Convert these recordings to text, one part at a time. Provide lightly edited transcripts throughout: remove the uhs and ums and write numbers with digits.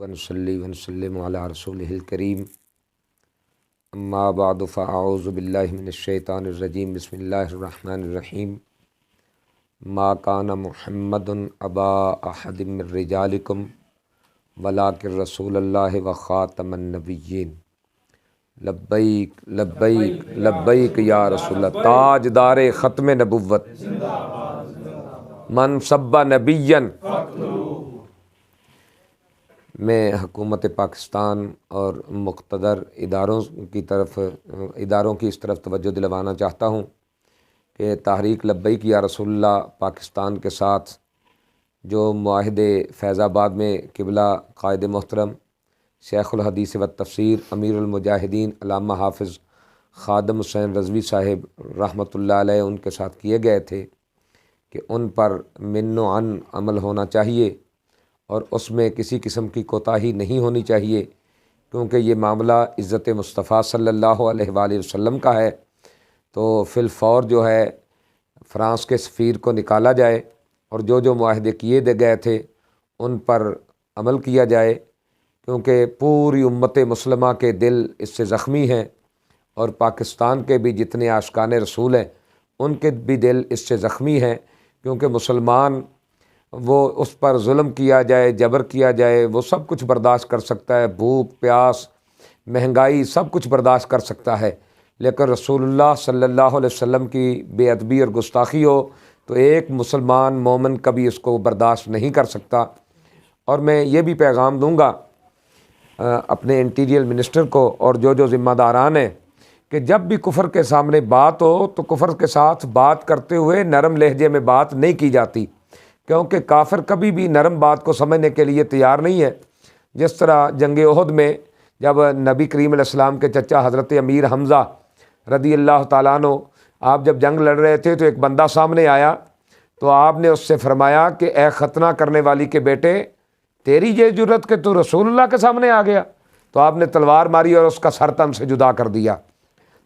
ونصلی ونسلم علی رسولہ الکریم اما بعد فاعوذ باللہ من الشیطان الرجیم بسم اللہ الرحمن الرحیم ما کان محمد ابا احد من رجالکم ولکن رسول اللہ وخاتم النبیین لبیک لبیک لبیک یا رسول اللہ تاجدار ختم نبوت من سب نبیا میں حکومت پاکستان اور مقتدر اداروں کی اس طرف توجہ دلوانا چاہتا ہوں کہ تحریک لبیک یا رسول اللہ پاکستان کے ساتھ جو معاہدے فیض آباد میں قبلہ قائد محترم شیخ الحدیث و تفسیر امیر المجاہدین علامہ حافظ خادم حسین رضوی صاحب رحمۃ اللہ علیہ ان کے ساتھ کیے گئے تھے کہ ان پر من و عن عمل ہونا چاہیے اور اس میں کسی قسم کی کوتاہی نہیں ہونی چاہیے، کیونکہ یہ معاملہ عزت مصطفیٰ صلی اللہ علیہ وآلہ وسلم کا ہے۔ تو فی الفور جو ہے فرانس کے سفیر کو نکالا جائے اور جو معاہدے کیے گئے تھے ان پر عمل کیا جائے، کیونکہ پوری امت مسلمہ کے دل اس سے زخمی ہیں اور پاکستان کے بھی جتنے عاشقان رسول ہیں ان کے بھی دل اس سے زخمی ہیں، کیونکہ مسلمان وہ اس پر ظلم کیا جائے، جبر کیا جائے، وہ سب کچھ برداشت کر سکتا ہے، بھوک پیاس مہنگائی سب کچھ برداشت کر سکتا ہے، لیکن رسول اللہ صلی اللہ علیہ وسلم کی بے ادبی اور گستاخی ہو تو ایک مسلمان مومن کبھی اس کو برداشت نہیں کر سکتا۔ اور میں یہ بھی پیغام دوں گا اپنے انٹیریئر منسٹر کو اور جو ذمہ داران ہیں کہ جب بھی کفر کے سامنے بات ہو تو کفر کے ساتھ بات کرتے ہوئے نرم لہجے میں بات نہیں کی جاتی، کیونکہ کافر کبھی بھی نرم بات کو سمجھنے کے لیے تیار نہیں ہے۔ جس طرح جنگ احد میں جب نبی کریم علیہ السلام کے چچا حضرت امیر حمزہ رضی اللہ تعالیٰ عنہ آپ جب جنگ لڑ رہے تھے تو ایک بندہ سامنے آیا تو آپ نے اس سے فرمایا کہ اے ختنہ کرنے والی کے بیٹے، تیری یہ جرت کہ تو رسول اللہ کے سامنے آ گیا، تو آپ نے تلوار ماری اور اس کا سر تن سے جدا کر دیا۔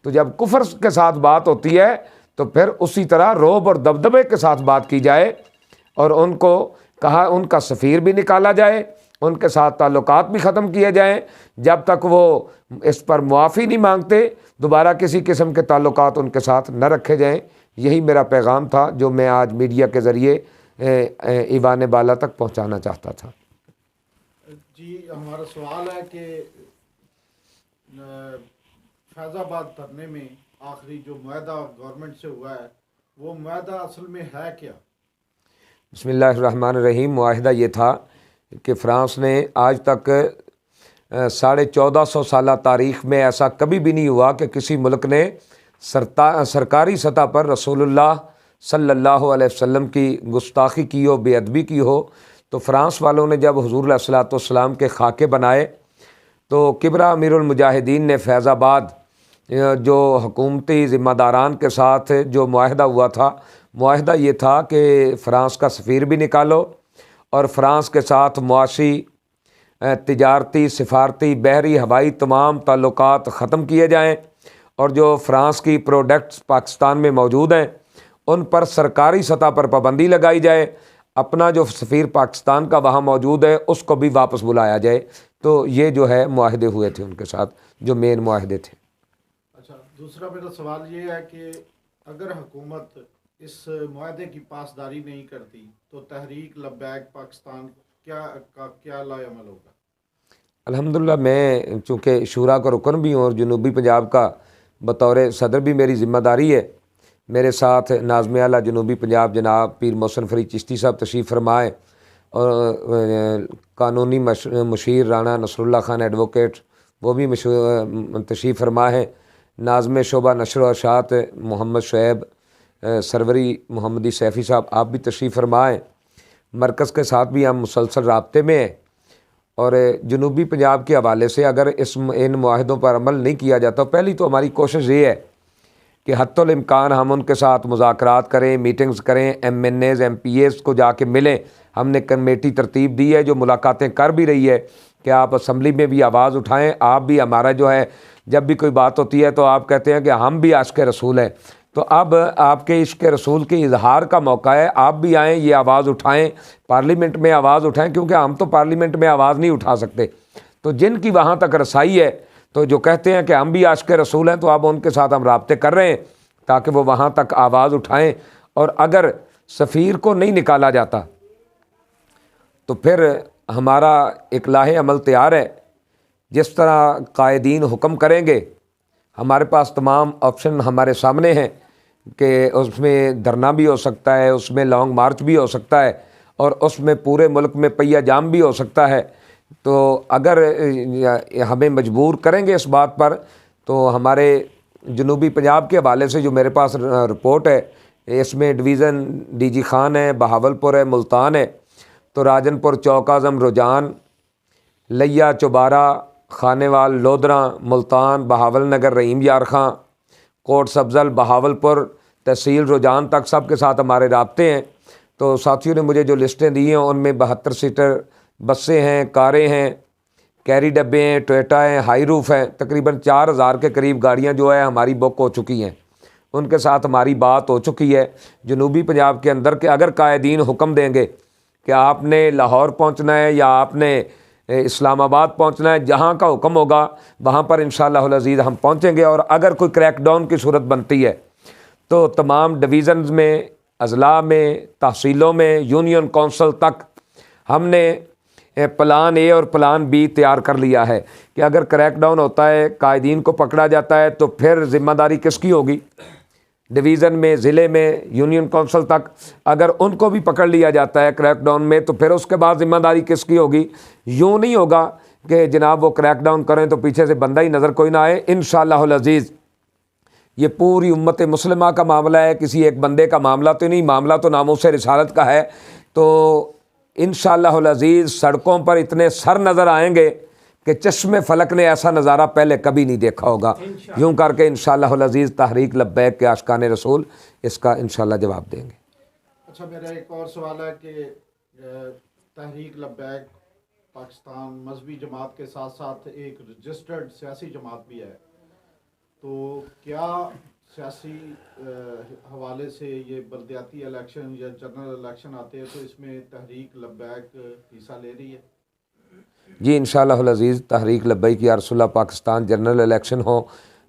تو جب کفر کے ساتھ بات ہوتی ہے تو پھر اسی طرح رعب اور دبدبے کے ساتھ بات کی جائے، اور ان کو کہا ان کا سفیر بھی نکالا جائے، ان کے ساتھ تعلقات بھی ختم کیے جائیں، جب تک وہ اس پر معافی نہیں مانگتے دوبارہ کسی قسم کے تعلقات ان کے ساتھ نہ رکھے جائیں۔ یہی میرا پیغام تھا جو میں آج میڈیا کے ذریعے ایوان بالا تک پہنچانا چاہتا تھا۔ جی ہمارا سوال ہے کہ فیض آباد دھرنے میں آخری جو معاہدہ گورنمنٹ سے ہوا ہے وہ معاہدہ اصل میں ہے کیا؟ بسم اللہ الرحمن الرحیم۔ معاہدہ یہ تھا کہ فرانس نے آج تک 1450 سالہ تاریخ میں ایسا کبھی بھی نہیں ہوا کہ کسی ملک نے سرکاری سطح پر رسول اللہ صلی اللہ علیہ وسلم کی گستاخی کی ہو، بے ادبی کی ہو۔ تو فرانس والوں نے جب حضور علیہ الصلوۃ والسلام کے خاکے بنائے تو کبرا امیر المجاہدین نے فیض آباد جو حکومتی ذمہ داران کے ساتھ جو معاہدہ ہوا تھا، معاہدہ یہ تھا کہ فرانس کا سفیر بھی نکالو اور فرانس کے ساتھ معاشی، تجارتی، سفارتی، بحری، ہوائی تمام تعلقات ختم کیے جائیں، اور جو فرانس کی پروڈکٹس پاکستان میں موجود ہیں ان پر سرکاری سطح پر پابندی لگائی جائے، اپنا جو سفیر پاکستان کا وہاں موجود ہے اس کو بھی واپس بلایا جائے۔ تو یہ جو ہے معاہدے ہوئے تھے ان کے ساتھ، جو مین معاہدے تھے۔ اچھا، دوسرا میرا سوال یہ ہے کہ اگر حکومت اس معاہدے کی پاسداری نہیں کرتی تو تحریک لبیک پاکستان کیا لائے عمل ہوگا؟ الحمدللہ میں چونکہ شورا کا رکن بھی ہوں اور جنوبی پنجاب کا بطور صدر بھی میری ذمہ داری ہے، میرے ساتھ ناظم اعلیٰ جنوبی پنجاب جناب پیر محسن فرید چشتی صاحب تشریف فرمائے، اور قانونی مشیر رانا نصر اللہ خان ایڈوکیٹ وہ بھی تشریف فرما ہے، ناظم شعبہ نشر و اشاعت محمد شعیب سروری محمدی سیفی صاحب آپ بھی تشریف فرمائیں۔ مرکز کے ساتھ بھی ہم مسلسل رابطے میں ہیں، اور جنوبی پنجاب کے حوالے سے اگر ان معاہدوں پر عمل نہیں کیا جاتا، پہلی تو ہماری کوشش یہ ہے کہ حتی الامکان ہم ان کے ساتھ مذاکرات کریں، میٹنگز کریں، M N As M P As کو جا کے ملیں۔ ہم نے کمیٹی ترتیب دی ہے جو ملاقاتیں کر بھی رہی ہے کہ آپ اسمبلی میں بھی آواز اٹھائیں، آپ بھی ہمارا جو ہے جب بھی کوئی بات ہوتی ہے تو آپ کہتے ہیں کہ ہم بھی عاشق رسول ہیں، تو اب آپ کے عشق رسول کے اظہار کا موقع ہے، آپ بھی آئیں، یہ آواز اٹھائیں، پارلیمنٹ میں آواز اٹھائیں، کیونکہ ہم تو پارلیمنٹ میں آواز نہیں اٹھا سکتے، تو جن کی وہاں تک رسائی ہے، تو جو کہتے ہیں کہ ہم بھی عاشق رسول ہیں، تو اب ان کے ساتھ ہم رابطے کر رہے ہیں تاکہ وہ وہاں تک آواز اٹھائیں۔ اور اگر سفیر کو نہیں نکالا جاتا تو پھر ہمارا ایک لاہ عمل تیار ہے، جس طرح قائدین حکم کریں گے، ہمارے پاس تمام آپشن ہمارے سامنے ہیں کہ اس میں دھرنا بھی ہو سکتا ہے، اس میں لانگ مارچ بھی ہو سکتا ہے، اور اس میں پورے ملک میں پہیہ جام بھی ہو سکتا ہے۔ تو اگر ہمیں مجبور کریں گے اس بات پر، تو ہمارے جنوبی پنجاب کے حوالے سے جو میرے پاس رپورٹ ہے، اس میں ڈویژن ڈی جی خان ہے، بہاولپور ہے، ملتان ہے، تو راجن پور، چوک اعظم، رجان، لیا، چوبارہ، خانیوال، لودھراں، ملتان، بہاول نگر، رحیم یار خاں، کوٹ سبزل، بہاولپور، تحصیل رجان تک سب کے ساتھ ہمارے رابطے ہیں۔ تو ساتھیوں نے مجھے جو لسٹیں دی ہیں ان میں 72 سیٹر بسیں ہیں، کاریں ہیں، کیری ڈبے ہیں، ٹویٹا ہیں، ہائی روف ہیں، تقریباً 4000 کے قریب گاڑیاں جو ہے ہماری بک ہو چکی ہیں، ان کے ساتھ ہماری بات ہو چکی ہے جنوبی پنجاب کے اندر کہ اگر قائدین حکم دیں گے کہ آپ نے لاہور پہنچنا ہے یا آپ نے اسلام آباد پہنچنا ہے، جہاں کا حکم ہوگا وہاں پر انشاءاللہ العزیز ہم پہنچیں گے۔ اور اگر کوئی کریک ڈاؤن کی صورت بنتی ہے تو تمام ڈویژنز میں، اضلاع میں، تحصیلوں میں، یونین کونسل تک ہم نے پلان اے اور پلان بی تیار کر لیا ہے کہ اگر کریک ڈاؤن ہوتا ہے، قائدین کو پکڑا جاتا ہے، تو پھر ذمہ داری کس کی ہوگی؟ ڈویژن میں، ضلع میں، یونین کونسل تک اگر ان کو بھی پکڑ لیا جاتا ہے کریک ڈاؤن میں، تو پھر اس کے بعد ذمہ داری کس کی ہوگی؟ یوں نہیں ہوگا کہ جناب وہ کریک ڈاؤن کریں تو پیچھے سے بندہ ہی نظر کوئی نہ آئے۔ انشاءاللہ العزیز یہ پوری امت مسلمہ کا معاملہ ہے، کسی ایک بندے کا معاملہ تو نہیں، معاملہ تو ناموس رسالت کا ہے۔ تو انشاءاللہ العزیز سڑکوں پر اتنے سر نظر آئیں گے کہ چشم فلک نے ایسا نظارہ پہلے کبھی نہیں دیکھا ہوگا۔ یوں کر کے انشاءاللہ العزیز تحریک لبیک کے عاشقان رسول اس کا انشاءاللہ جواب دیں گے۔ اچھا، میرا ایک اور سوال ہے کہ تحریک لبیک پاکستان مذہبی جماعت کے ساتھ ساتھ ایک رجسٹرڈ سیاسی جماعت بھی ہے، تو کیا سیاسی حوالے سے یہ بلدیاتی الیکشن یا جنرل الیکشن آتے ہیں تو اس میں تحریک لبیک حصہ لے رہی ہے؟ جی انشاءاللہ العزیز تحریک لبیک یا رسول اللہ پاکستان جنرل الیکشن ہو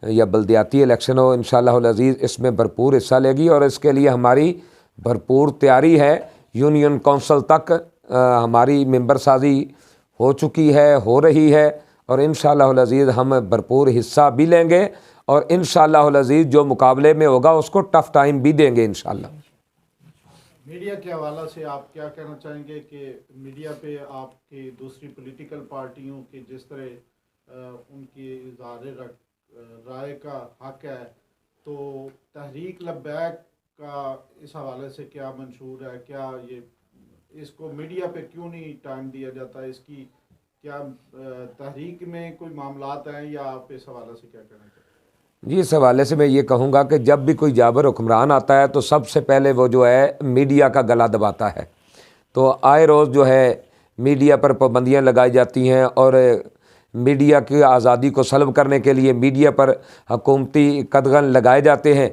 یا بلدیاتی الیکشن ہو، انشاءاللہ العزیز اس میں بھرپور حصہ لے گی، اور اس کے لیے ہماری بھرپور تیاری ہے۔ یونین کونسل تک ہماری ممبر سازی ہو چکی ہے، ہو رہی ہے، اور انشاءاللہ العزیز ہم بھرپور حصہ بھی لیں گے، اور انشاءاللہ العزیز جو مقابلے میں ہوگا اس کو ٹف ٹائم بھی دیں گے انشاءاللہ۔ میڈیا کے حوالے سے آپ کیا کہنا چاہیں گے کہ میڈیا پہ آپ کی دوسری پولیٹیکل پارٹیوں کی جس طرح ان کی اظہار رائے کا حق ہے، تو تحریک لبیک کا اس حوالے سے کیا منشور ہے؟ کیا یہ اس کو میڈیا پہ کیوں نہیں ٹائم دیا جاتا؟ اس کی کیا تحریک میں کوئی معاملات ہیں یا آپ اس حوالے سے کیا کہنا چاہتے ہیں؟ جی اس حوالے سے میں یہ کہوں گا کہ جب بھی کوئی جابر حکمران آتا ہے تو سب سے پہلے وہ جو ہے میڈیا کا گلا دباتا ہے، تو آئے روز جو ہے میڈیا پر پابندیاں لگائی جاتی ہیں، اور میڈیا کی آزادی کو سلب کرنے کے لیے میڈیا پر حکومتی قدغن لگائے جاتے ہیں۔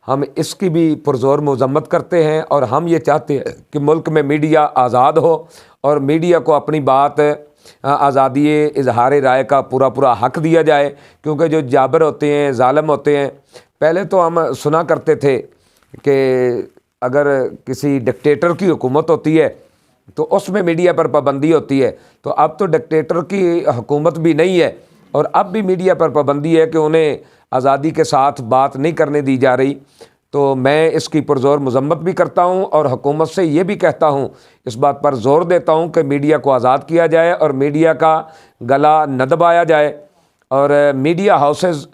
ہم اس کی بھی پرزور مذمت کرتے ہیں، اور ہم یہ چاہتے ہیں کہ ملک میں میڈیا آزاد ہو اور میڈیا کو اپنی بات، آزادی اظہار رائے کا پورا حق دیا جائے، کیونکہ جو جابر ہوتے ہیں، ظالم ہوتے ہیں، پہلے تو ہم سنا کرتے تھے کہ اگر کسی ڈکٹیٹر کی حکومت ہوتی ہے تو اس میں میڈیا پر پابندی ہوتی ہے، تو اب تو ڈکٹیٹر کی حکومت بھی نہیں ہے، اور اب بھی میڈیا پر پابندی ہے کہ انہیں آزادی کے ساتھ بات نہیں کرنے دی جا رہی۔ تو میں اس کی پرزور مذمت بھی کرتا ہوں، اور حکومت سے یہ بھی کہتا ہوں، اس بات پر زور دیتا ہوں کہ میڈیا کو آزاد کیا جائے اور میڈیا کا گلا نہ دبایا جائے، اور میڈیا ہاؤسز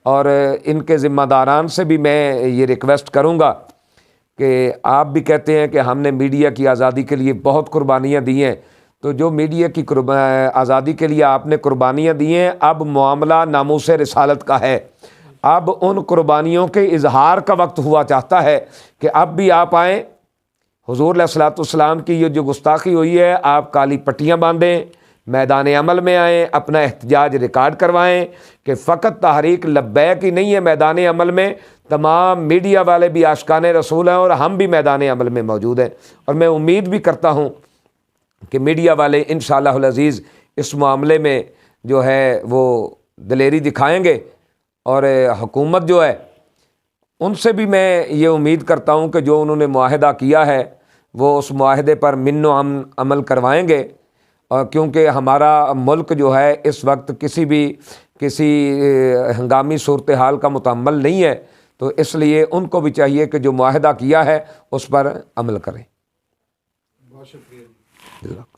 اور ان کے ذمہ داران سے بھی میں یہ ریکویسٹ کروں گا کہ آپ بھی کہتے ہیں کہ ہم نے میڈیا کی آزادی کے لیے بہت قربانیاں دی ہیں، تو جو میڈیا کی آزادی کے لیے آپ نے قربانیاں دی ہیں، اب معاملہ ناموس رسالت کا ہے، اب ان قربانیوں کے اظہار کا وقت ہوا چاہتا ہے کہ اب بھی آپ آئیں۔ حضور علیہ الصلوۃ والسلام کی یہ جو گستاخی ہوئی ہے، آپ کالی پٹیاں باندھیں، میدان عمل میں آئیں، اپنا احتجاج ریکارڈ کروائیں کہ فقط تحریک لبیک ہی نہیں ہے میدان عمل میں، تمام میڈیا والے بھی عاشقان رسول ہیں اور ہم بھی میدان عمل میں موجود ہیں، اور میں امید بھی کرتا ہوں کہ میڈیا والے انشاءاللہ العزیز اس معاملے میں جو ہے وہ دلیری دکھائیں گے، اور حکومت جو ہے ان سے بھی میں یہ امید کرتا ہوں کہ جو انہوں نے معاہدہ کیا ہے وہ اس معاہدے پر من و عمل کروائیں گے، اور کیونکہ ہمارا ملک جو ہے اس وقت کسی ہنگامی صورتحال کا متحمل نہیں ہے، تو اس لیے ان کو بھی چاہیے کہ جو معاہدہ کیا ہے اس پر عمل کریں۔ بہت شکریہ۔ جزاک اللہ۔